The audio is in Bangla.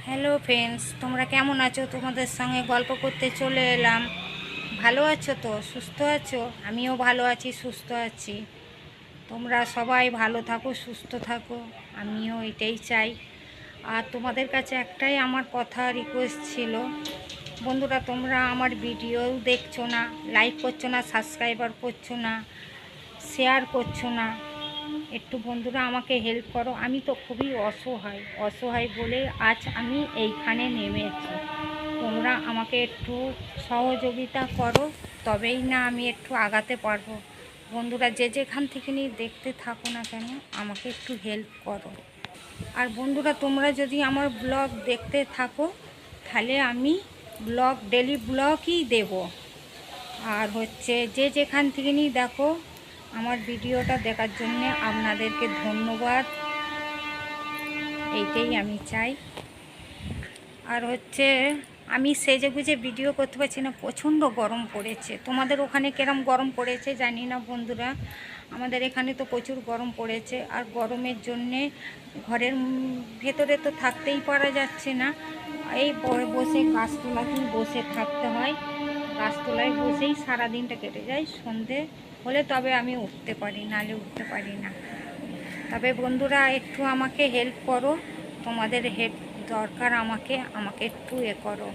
হ্যালো ফ্রেন্ডস, তোমরা কেমন আছো? তোমাদের সঙ্গে গল্প করতে চলে এলাম। ভালো আছো তো? সুস্থ আছো? আমিও ভালো আছি, সুস্থ আছি। তোমরা সবাই ভালো থাকো, সুস্থ থাকো, আমিও এটাই চাই। আর তোমাদের কাছে একটাই আমার কথা রিকোয়েস্ট ছিল, বন্ধুরা, তোমরা আমার ভিডিও দেখছো না, লাইক করছো না, সাবস্ক্রাইবার করছো না, শেয়ার করছো না। একটু বন্ধুরা আমাকে হেল্প করো। আমি তো খুবই অসহায় অসহায় বলে আজ আমি এইখানে নেমেছি। তোমরা আমাকে একটু সহযোগিতা করো, তবেই না আমি একটু আগাতে পারবো। বন্ধুরা, যে যেখান থেকে নিয়ে দেখতে থাকো না কেন, আমাকে একটু হেল্প করো। আর বন্ধুরা, তোমরা যদি আমার ব্লগ দেখতে থাকো, তাহলে আমি ডেলি ব্লগই দেব। আর যে যেখান থেকে নিয়ে দেখো, আমার ভিডিওটা দেখার জন্যে আপনাদেরকে ধন্যবাদ, এইটাই আমি চাই। আর আমি সেজে গুজে ভিডিও করতে পারছি না, প্রচণ্ড গরম পড়েছে। তোমাদের ওখানে কিরম গরম পড়েছে জানি না বন্ধুরা, আমাদের এখানে তো প্রচুর গরম পড়েছে। আর গরমের জন্যে ঘরের ভেতরে তো থাকতেই পারা যাচ্ছে না। এই বসে গাছতলাতেই বসে থাকতে হয়। গাছতলায় বসেই সারাদিনটা কেটে যায়। সন্ধে হলে তবে আমি উঠতে পারি, নাহলে উঠতে পারি না। তবে বন্ধুরা, একটু আমাকে হেল্প করো, তোমাদের হেল্প দরকার, আমাকে একটু করো।